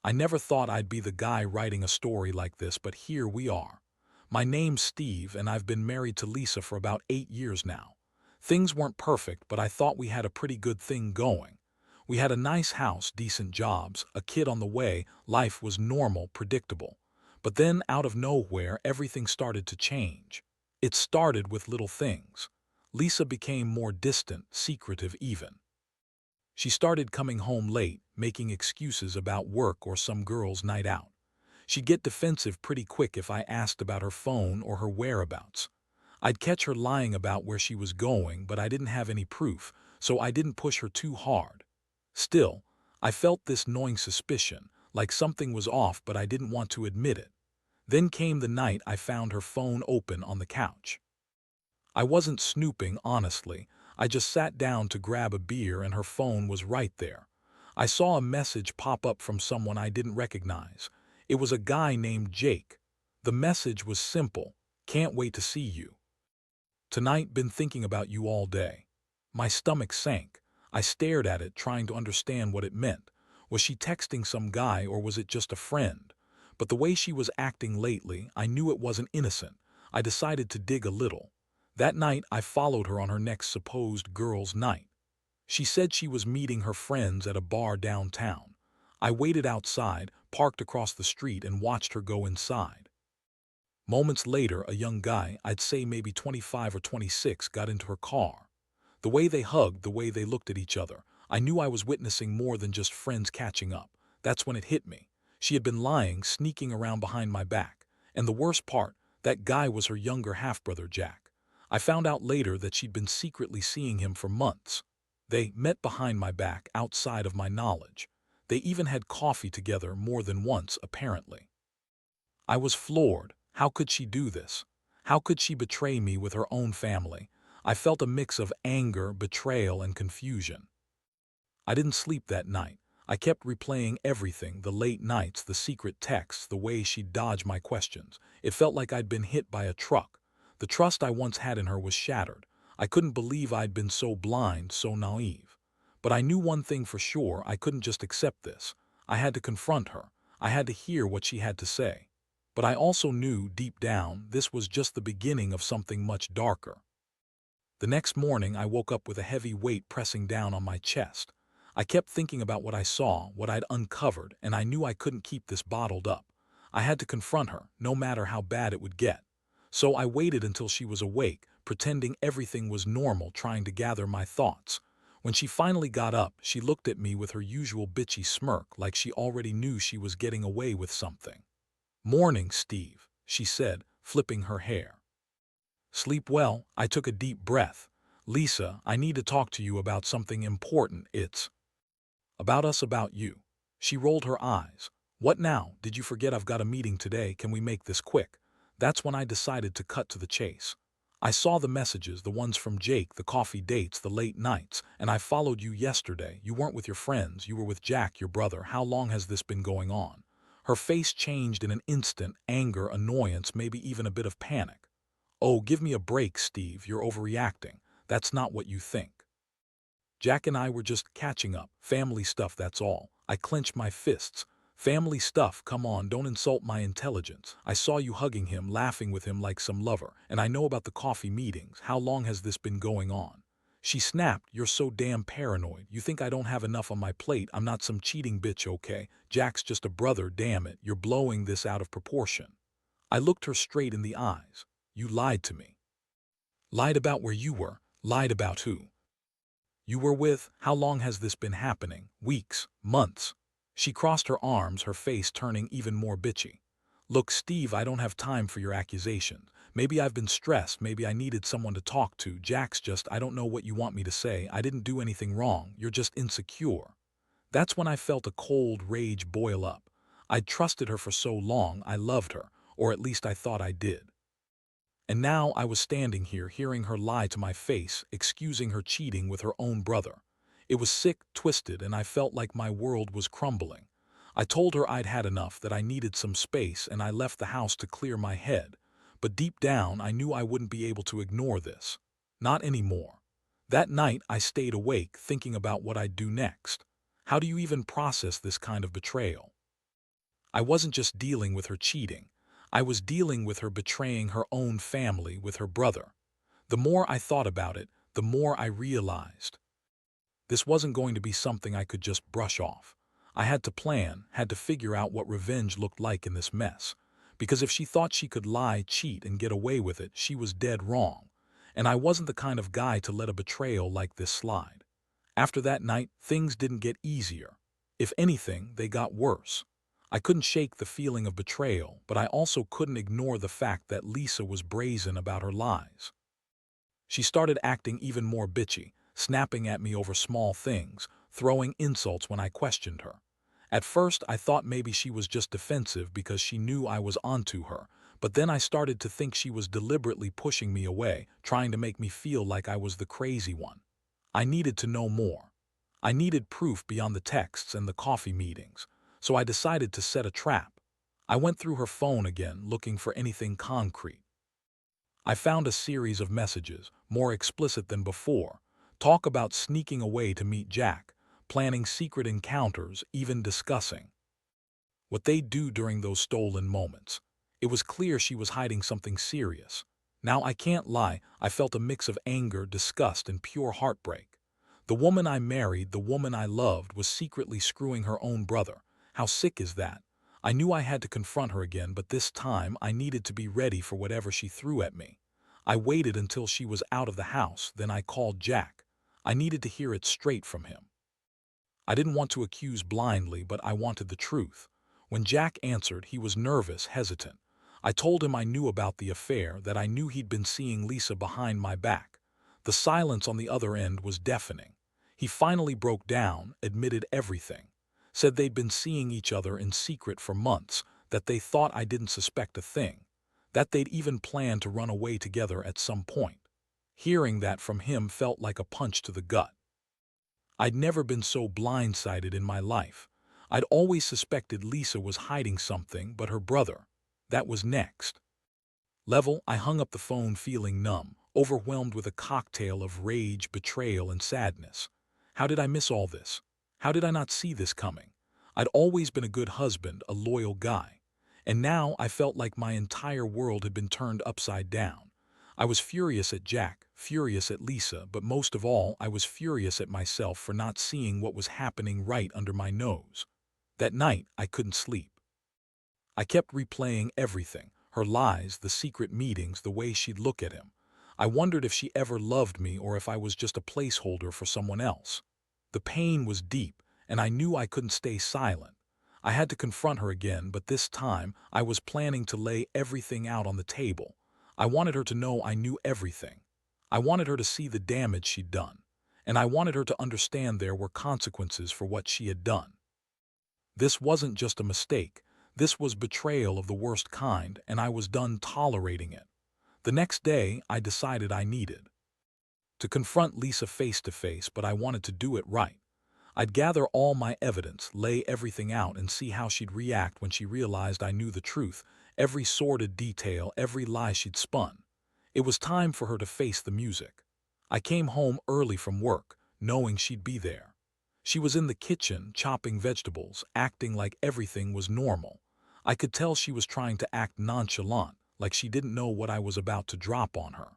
I never thought I'd be the guy writing a story like this, but here we are. My name's Steve, and I've been married to Lisa for about 8 years now. Things weren't perfect, but I thought we had a pretty good thing going. We had a nice house, decent jobs, a kid on the way, life was normal, predictable. But then, out of nowhere, everything started to change. It started with little things. Lisa became more distant, secretive even. She started coming home late, making excuses about work or some girl's night out. She'd get defensive pretty quick if I asked about her phone or her whereabouts. I'd catch her lying about where she was going, but I didn't have any proof, so I didn't push her too hard. Still, I felt this gnawing suspicion, like something was off, but I didn't want to admit it. Then came the night I found her phone open on the couch. I wasn't snooping, honestly. I just sat down to grab a beer and her phone was right there. I saw a message pop up from someone I didn't recognize. It was a guy named Jake. The message was simple. Can't wait to see you. Tonight, been thinking about you all day. My stomach sank. I stared at it, trying to understand what it meant. Was she texting some guy or was it just a friend? But the way she was acting lately, I knew it wasn't innocent. I decided to dig a little. That night, I followed her on her next supposed girls' night. She said she was meeting her friends at a bar downtown. I waited outside, parked across the street, and watched her go inside. Moments later, a young guy, I'd say maybe 25 or 26, got into her car. The way they hugged, the way they looked at each other, I knew I was witnessing more than just friends catching up. That's when it hit me. She had been lying, sneaking around behind my back. And the worst part, that guy was her younger half-brother, Jack. I found out later that she'd been secretly seeing him for months. They met behind my back, outside of my knowledge. They even had coffee together more than once, apparently. I was floored. How could she do this? How could she betray me with her own family? I felt a mix of anger, betrayal, and confusion. I didn't sleep that night. I kept replaying everything, the late nights, the secret texts, the way she'd dodge my questions. It felt like I'd been hit by a truck. The trust I once had in her was shattered. I couldn't believe I'd been so blind, so naive. But I knew one thing for sure: I couldn't just accept this. I had to confront her. I had to hear what she had to say. But I also knew, deep down, this was just the beginning of something much darker. The next morning, I woke up with a heavy weight pressing down on my chest. I kept thinking about what I saw, what I'd uncovered, and I knew I couldn't keep this bottled up. I had to confront her, no matter how bad it would get. So I waited until she was awake, pretending everything was normal, trying to gather my thoughts. When she finally got up, she looked at me with her usual bitchy smirk, like she already knew she was getting away with something. "Morning, Steve," she said, flipping her hair. "Sleep well?" I took a deep breath. "Lisa, I need to talk to you about something important. It's about us, about you." She rolled her eyes. "What now? Did you forget I've got a meeting today? Can we make this quick?" That's when I decided to cut to the chase. "I saw the messages, the ones from Jake, the coffee dates, the late nights, and I followed you yesterday. You weren't with your friends, you were with Jack, your brother. How long has this been going on?" Her face changed in an instant: anger, annoyance, maybe even a bit of panic. "Oh, give me a break, Steve. You're overreacting. That's not what you think. Jack and I were just catching up. Family stuff, that's all." I clenched my fists. "Family stuff? Come on, don't insult my intelligence. I saw you hugging him, laughing with him like some lover, and I know about the coffee meetings. How long has this been going on?" She snapped. "You're so damn paranoid. You think I don't have enough on my plate. I'm not some cheating bitch, okay? Jack's just a brother, damn it. You're blowing this out of proportion." I looked her straight in the eyes. "You lied to me." "Lied about where you were?" "Lied about who you were with? How long has this been happening? Weeks? Months?" She crossed her arms, her face turning even more bitchy. "Look, Steve, I don't have time for your accusations. Maybe I've been stressed, maybe I needed someone to talk to. Jack's just, I don't know what you want me to say. I didn't do anything wrong. You're just insecure." That's when I felt a cold rage boil up. I'd trusted her for so long, I loved her, or at least I thought I did. And now I was standing here, hearing her lie to my face, excusing her cheating with her own brother. It was sick, twisted, and I felt like my world was crumbling. I told her I'd had enough, that I needed some space, and I left the house to clear my head. But deep down, I knew I wouldn't be able to ignore this. Not anymore. That night, I stayed awake, thinking about what I'd do next. How do you even process this kind of betrayal? I wasn't just dealing with her cheating. I was dealing with her betraying her own family with her brother. The more I thought about it, the more I realized this wasn't going to be something I could just brush off. I had to plan, had to figure out what revenge looked like in this mess. Because if she thought she could lie, cheat, and get away with it, she was dead wrong. And I wasn't the kind of guy to let a betrayal like this slide. After that night, things didn't get easier. If anything, they got worse. I couldn't shake the feeling of betrayal, but I also couldn't ignore the fact that Lisa was brazen about her lies. She started acting even more bitchy, snapping at me over small things, throwing insults when I questioned her. At first, I thought maybe she was just defensive because she knew I was onto her, but then I started to think she was deliberately pushing me away, trying to make me feel like I was the crazy one. I needed to know more. I needed proof beyond the texts and the coffee meetings, so I decided to set a trap. I went through her phone again, looking for anything concrete. I found a series of messages, more explicit than before, talk about sneaking away to meet Jack, planning secret encounters, even discussing what they'd do during those stolen moments. It was clear she was hiding something serious. Now, I can't lie, I felt a mix of anger, disgust, and pure heartbreak. The woman I married, the woman I loved, was secretly screwing her own brother. How sick is that? I knew I had to confront her again, but this time I needed to be ready for whatever she threw at me. I waited until she was out of the house, then I called Jack. I needed to hear it straight from him. I didn't want to accuse blindly, but I wanted the truth. When Jack answered, he was nervous, hesitant. I told him I knew about the affair, that I knew he'd been seeing Lisa behind my back. The silence on the other end was deafening. He finally broke down, admitted everything. Said they'd been seeing each other in secret for months, that they thought I didn't suspect a thing, that they'd even planned to run away together at some point. Hearing that from him felt like a punch to the gut. I'd never been so blindsided in my life. I'd always suspected Lisa was hiding something, but her brother, that was next level. I hung up the phone feeling numb, overwhelmed with a cocktail of rage, betrayal, and sadness. How did I miss all this? How did I not see this coming? I'd always been a good husband, a loyal guy. And now I felt like my entire world had been turned upside down. I was furious at Jack, furious at Lisa, but most of all, I was furious at myself for not seeing what was happening right under my nose. That night, I couldn't sleep. I kept replaying everything, her lies, the secret meetings, the way she'd look at him. I wondered if she ever loved me or if I was just a placeholder for someone else. The pain was deep, and I knew I couldn't stay silent. I had to confront her again, but this time I was planning to lay everything out on the table. I wanted her to know I knew everything. I wanted her to see the damage she'd done, and I wanted her to understand there were consequences for what she had done. This wasn't just a mistake. This was betrayal of the worst kind, and I was done tolerating it. The next day, I decided I needed to confront Lisa face to face, but I wanted to do it right. I'd gather all my evidence, lay everything out, and see how she'd react when she realized I knew the truth, every sordid detail, every lie she'd spun. It was time for her to face the music. I came home early from work, knowing she'd be there. She was in the kitchen, chopping vegetables, acting like everything was normal. I could tell she was trying to act nonchalant, like she didn't know what I was about to drop on her.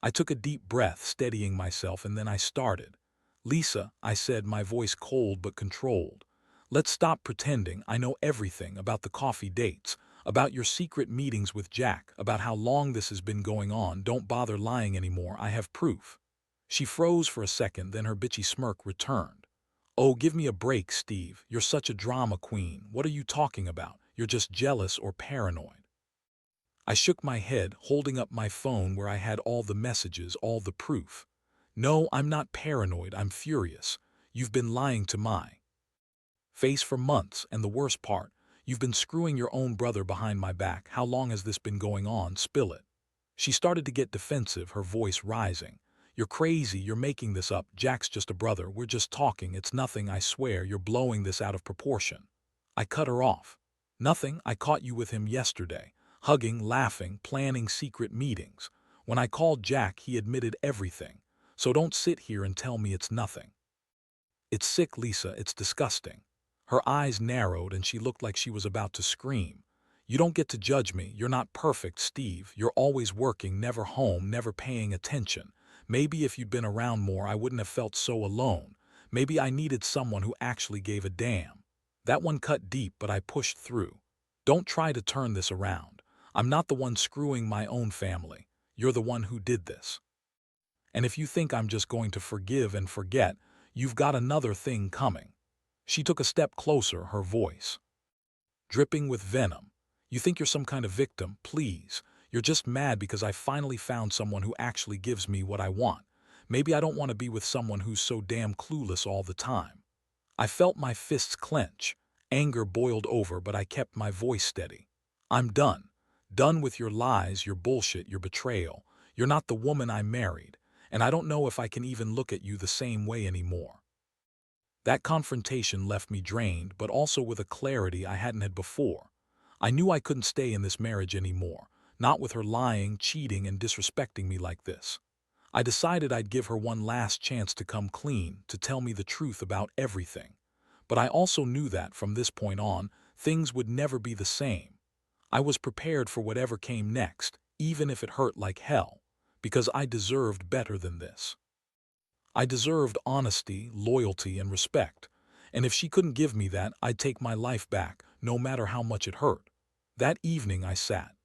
I took a deep breath, steadying myself, and then I started. "Lisa," I said, my voice cold but controlled. "Let's stop pretending. I know everything about the coffee dates, about your secret meetings with Jack, about how long this has been going on. Don't bother lying anymore. I have proof." She froze for a second, then her bitchy smirk returned. "Oh, give me a break, Steve. You're such a drama queen. What are you talking about? You're just jealous or paranoid." I shook my head, holding up my phone where I had all the messages, all the proof. "No, I'm not paranoid. I'm furious. You've been lying to my face for months, and the worst part, you've been screwing your own brother behind my back. How long has this been going on? Spill it." She started to get defensive, her voice rising. "You're crazy. You're making this up. Jack's just a brother. We're just talking. It's nothing, I swear. You're blowing this out of proportion." I cut her off. "Nothing. I caught you with him yesterday. Hugging, laughing, planning secret meetings. When I called Jack, he admitted everything. So don't sit here and tell me it's nothing." "It's sick, Lisa. It's disgusting." Her eyes narrowed and she looked like she was about to scream. "You don't get to judge me. You're not perfect, Steve. You're always working, never home, never paying attention. Maybe if you'd been around more, I wouldn't have felt so alone. Maybe I needed someone who actually gave a damn." That one cut deep, but I pushed through. "Don't try to turn this around. I'm not the one screwing my own family. You're the one who did this. And if you think I'm just going to forgive and forget, you've got another thing coming." She took a step closer, her voice dripping with venom. "You think you're some kind of victim? Please. You're just mad because I finally found someone who actually gives me what I want. Maybe I don't want to be with someone who's so damn clueless all the time." I felt my fists clench. Anger boiled over, but I kept my voice steady. "I'm done. Done with your lies, your bullshit, your betrayal. You're not the woman I married, and I don't know if I can even look at you the same way anymore." That confrontation left me drained, but also with a clarity I hadn't had before. I knew I couldn't stay in this marriage anymore, not with her lying, cheating, and disrespecting me like this. I decided I'd give her one last chance to come clean, to tell me the truth about everything. But I also knew that, from this point on, things would never be the same. I was prepared for whatever came next, even if it hurt like hell, because I deserved better than this. I deserved honesty, loyalty, and respect. And if she couldn't give me that, I'd take my life back, no matter how much it hurt. That evening I sat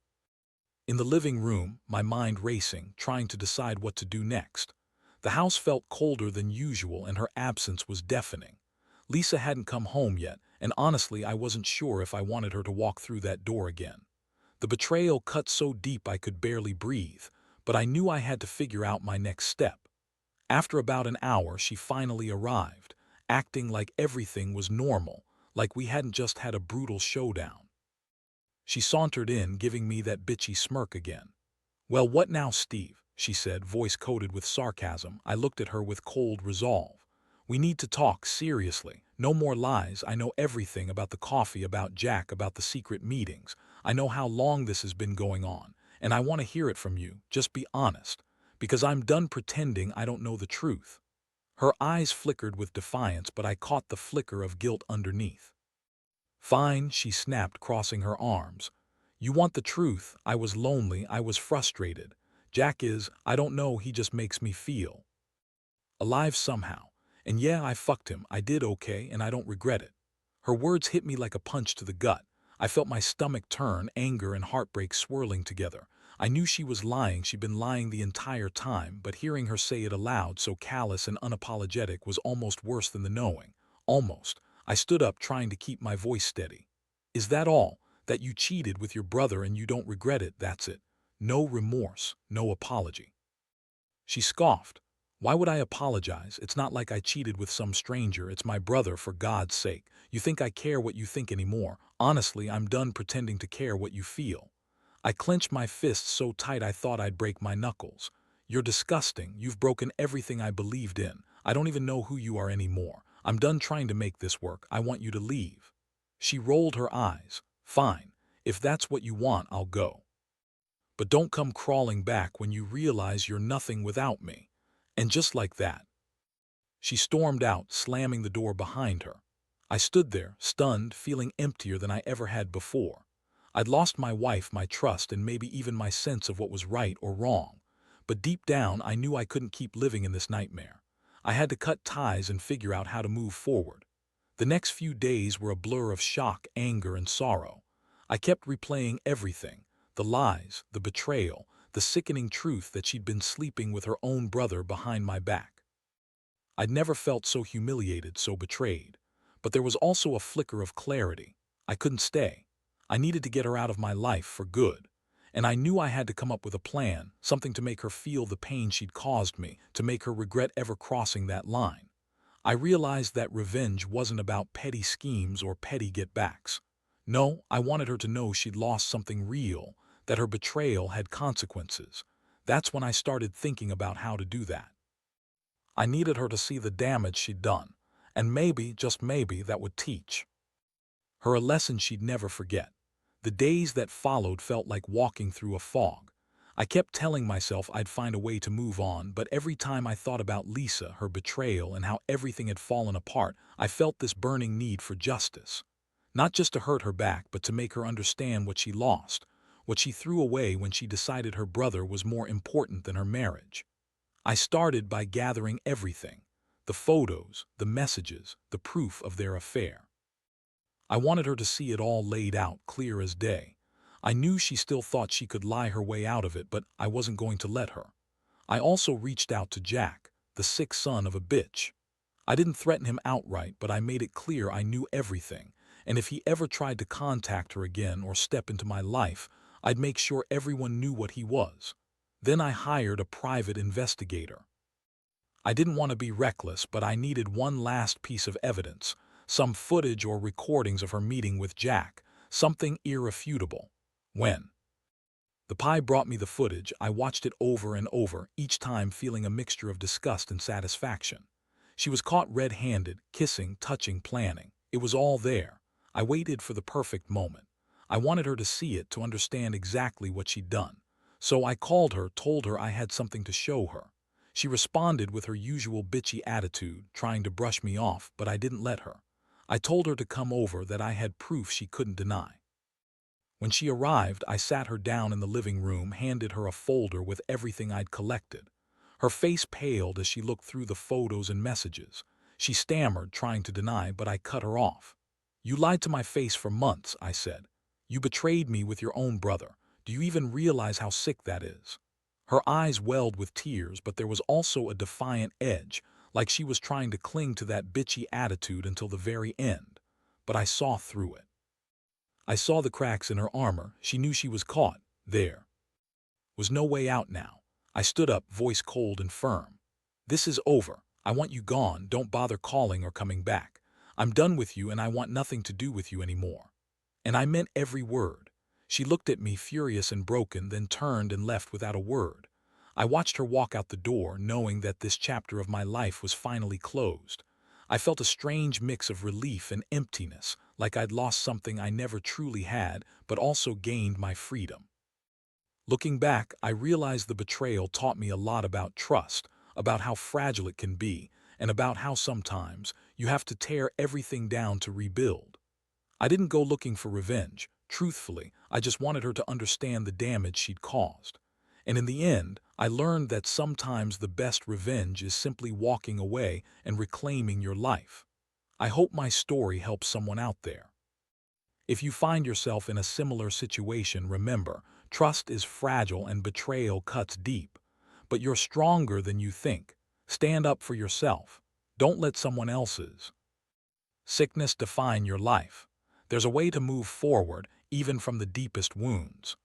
in the living room, my mind racing, trying to decide what to do next. The house felt colder than usual and her absence was deafening. Lisa hadn't come home yet, and honestly I wasn't sure if I wanted her to walk through that door again. The betrayal cut so deep I could barely breathe, but I knew I had to figure out my next step. After about an hour, she finally arrived, acting like everything was normal, like we hadn't just had a brutal showdown. She sauntered in, giving me that bitchy smirk again. "Well, what now, Steve?" she said, voice coated with sarcasm. I looked at her with cold resolve. "We need to talk, seriously. No more lies. I know everything about the coffee, about Jack, about the secret meetings. I know how long this has been going on, and I want to hear it from you. Just be honest, because I'm done pretending I don't know the truth." Her eyes flickered with defiance, but I caught the flicker of guilt underneath. "Fine," she snapped, crossing her arms. "You want the truth. I was lonely, I was frustrated. Jack is, I don't know, he just makes me feel alive somehow. And yeah, I fucked him. I did okay, and I don't regret it." Her words hit me like a punch to the gut. I felt my stomach turn, anger and heartbreak swirling together. I knew she was lying. She'd been lying the entire time, but hearing her say it aloud, so callous and unapologetic, was almost worse than the knowing. Almost. I stood up, trying to keep my voice steady. "Is that all? That you cheated with your brother and you don't regret it, that's it? No remorse, no apology?" She scoffed. "Why would I apologize? It's not like I cheated with some stranger. It's my brother, for God's sake. You think I care what you think anymore? Honestly, I'm done pretending to care what you feel." I clenched my fists so tight I thought I'd break my knuckles. "You're disgusting. You've broken everything I believed in. I don't even know who you are anymore. I'm done trying to make this work. I want you to leave." She rolled her eyes. "Fine. If that's what you want, I'll go. But don't come crawling back when you realize you're nothing without me." And just like that, she stormed out, slamming the door behind her. I stood there, stunned, feeling emptier than I ever had before. I'd lost my wife, my trust, and maybe even my sense of what was right or wrong. But deep down, I knew I couldn't keep living in this nightmare. I had to cut ties and figure out how to move forward. The next few days were a blur of shock, anger, and sorrow. I kept replaying everything: the lies, the betrayal, the sickening truth that she'd been sleeping with her own brother behind my back. I'd never felt so humiliated, so betrayed. But there was also a flicker of clarity. I couldn't stay. I needed to get her out of my life for good. And I knew I had to come up with a plan, something to make her feel the pain she'd caused me, to make her regret ever crossing that line. I realized that revenge wasn't about petty schemes or petty get-backs. No, I wanted her to know she'd lost something real, that her betrayal had consequences. That's when I started thinking about how to do that. I needed her to see the damage she'd done, and maybe, just maybe, that would teach her a lesson she'd never forget. The days that followed felt like walking through a fog. I kept telling myself I'd find a way to move on, but every time I thought about Lisa, her betrayal, and how everything had fallen apart, I felt this burning need for justice. Not just to hurt her back, but to make her understand what she lost, what she threw away when she decided her brother was more important than her marriage. I started by gathering everything: the photos, the messages, the proof of their affair. I wanted her to see it all laid out, clear as day. I knew she still thought she could lie her way out of it, but I wasn't going to let her. I also reached out to Jack, the sick son of a bitch. I didn't threaten him outright, but I made it clear I knew everything, and if he ever tried to contact her again or step into my life, I'd make sure everyone knew what he was. Then I hired a private investigator. I didn't want to be reckless, but I needed one last piece of evidence, some footage or recordings of her meeting with Jack, something irrefutable. When the pie brought me the footage, I watched it over and over, each time feeling a mixture of disgust and satisfaction. She was caught red-handed, kissing, touching, planning. It was all there. I waited for the perfect moment. I wanted her to see it, to understand exactly what she'd done. So I called her, told her I had something to show her. She responded with her usual bitchy attitude, trying to brush me off, but I didn't let her. I told her to come over, that I had proof she couldn't deny. When she arrived, I sat her down in the living room, handed her a folder with everything I'd collected. Her face paled as she looked through the photos and messages. She stammered, trying to deny, but I cut her off. "You lied to my face for months," I said. "You betrayed me with your own brother. Do you even realize how sick that is?" Her eyes welled with tears, but there was also a defiant edge, like she was trying to cling to that bitchy attitude until the very end. But I saw through it. I saw the cracks in her armor. She knew she was caught. There was no way out now. I stood up, voice cold and firm. "This is over. I want you gone. Don't bother calling or coming back. I'm done with you, and I want nothing to do with you anymore." And I meant every word. She looked at me, furious and broken, then turned and left without a word. I watched her walk out the door, knowing that this chapter of my life was finally closed. I felt a strange mix of relief and emptiness, like I'd lost something I never truly had, but also gained my freedom. Looking back, I realized the betrayal taught me a lot about trust, about how fragile it can be, and about how sometimes you have to tear everything down to rebuild. I didn't go looking for revenge. Truthfully, I just wanted her to understand the damage she'd caused. And in the end, I learned that sometimes the best revenge is simply walking away and reclaiming your life. I hope my story helps someone out there. If you find yourself in a similar situation, remember, trust is fragile and betrayal cuts deep. But you're stronger than you think. Stand up for yourself. Don't let someone else's sickness define your life. There's a way to move forward, even from the deepest wounds.